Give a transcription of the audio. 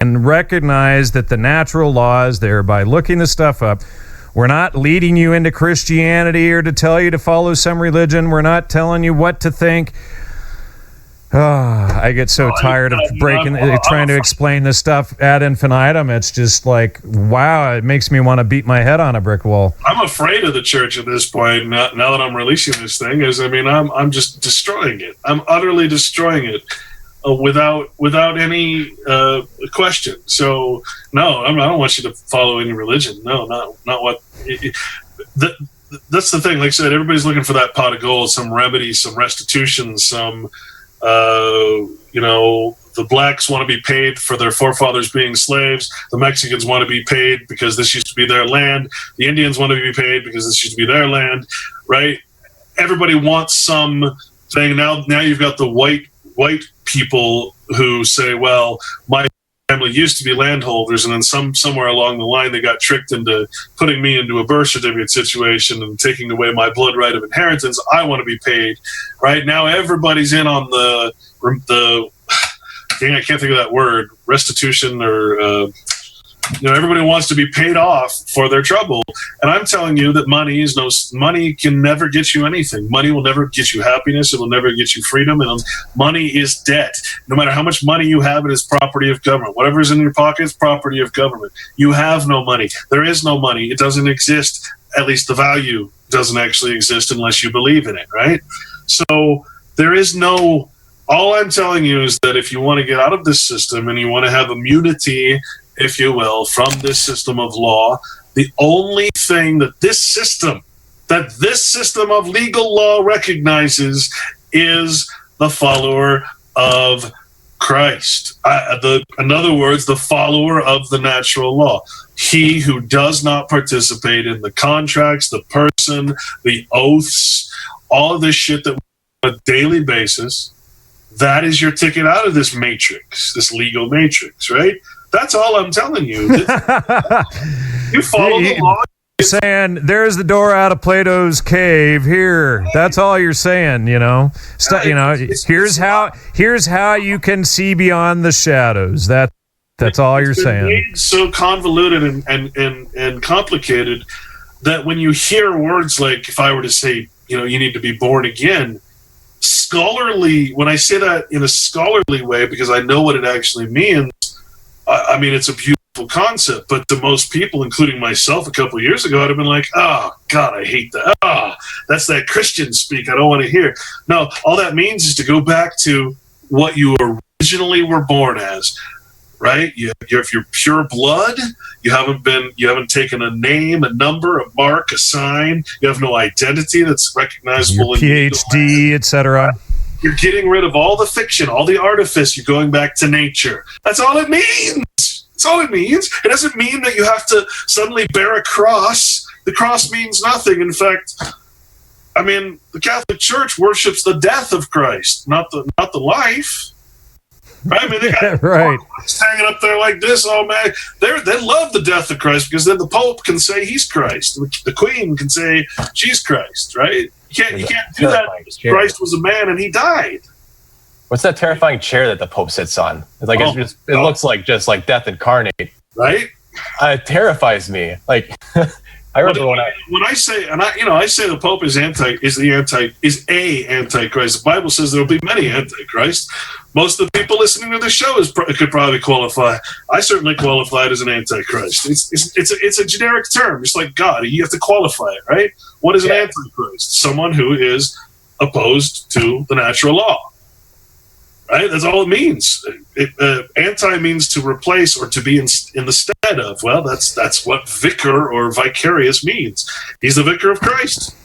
and recognize that the natural law is there by looking the stuff up. We're not leading you into Christianity or to tell you to follow some religion. We're not telling you what to think. I get so tired of trying to explain this stuff ad infinitum. It's just like, wow, it makes me want to beat my head on a brick wall. I'm afraid of the church at this point. Now that I'm releasing this thing, I'm just destroying it. I'm utterly destroying it without any question. So no, I don't want you to follow any religion. No, not what. That's the thing. Like I said, everybody's looking for that pot of gold, some remedy, some restitution, some. The blacks want to be paid for their forefathers being slaves. The Mexicans want to be paid because this used to be their land. The Indians want to be paid because this used to be their land, right? Everybody wants some thing. Now you've got the white people who say, well, my family used to be landholders, and then somewhere along the line they got tricked into putting me into a birth certificate situation and taking away my blood right of inheritance. I want to be paid. Right now everybody's in on the dang, I can't think of that word, restitution, or everybody wants to be paid off for their trouble. And I'm telling you that money can never get you anything. Money will never get you happiness. It will never get you freedom. And money is debt. No matter how much money you have, it is property of government. Whatever is in your pocket is property of government. You have no money. There is no money. It doesn't exist. At least the value doesn't actually exist unless you believe in it, right? So there is no... All I'm telling you is that if you want to get out of this system and you want to have immunity, if you will, from this system of law, the only thing that this system of legal law recognizes is the follower of Christ. In other words, the follower of the natural law. He who does not participate in the contracts, the person, the oaths, all of this shit that we do on a daily basis, that is your ticket out of this matrix, this legal matrix, right? That's all I'm telling you. You follow the law. You're saying there's the door out of Plato's cave here. That's all you're saying, Here's how you can see beyond the shadows. That's all you're saying. It's so convoluted and complicated that when you hear words like, if I were to say, you need to be born again, scholarly, when I say that in a scholarly way, because I know what it actually means, I mean, it's a beautiful concept, but to most people, including myself a couple of years ago, I'd have been like, oh, God, I hate that. That's that Christian speak I don't want to hear. No, all that means is to go back to what you originally were born as, right? If you're pure blood, you haven't taken a name, a number, a mark, a sign. You have no identity that's recognizable. Your PhD, etc. You're getting rid of all the fiction, all the artifice. You're going back to nature. That's all it means. That's all it means. It doesn't mean that you have to suddenly bear a cross. The cross means nothing. In fact, I mean, the Catholic Church worships the death of Christ, not the life. Right? I mean, they got right. hanging up there like this. Oh man, they love the death of Christ because then the Pope can say he's Christ. The Queen can say she's Christ. Right? You can't do that. Christ was a man and he died. What's that terrifying chair that the Pope sits on? It's like it looks like just like death incarnate. Right? It terrifies me. Like I remember when I say the Pope is a antichrist. The Bible says there will be many antichrists. Most of the people listening to the show could probably qualify. I certainly qualified as an antichrist. It's a generic term. It's like God. You have to qualify it, right? What is an antichrist? Someone who is opposed to the natural law. Right? That's all it means. Anti means to replace or to be in the stead of. Well, that's what vicar or vicarious means. He's the vicar of Christ.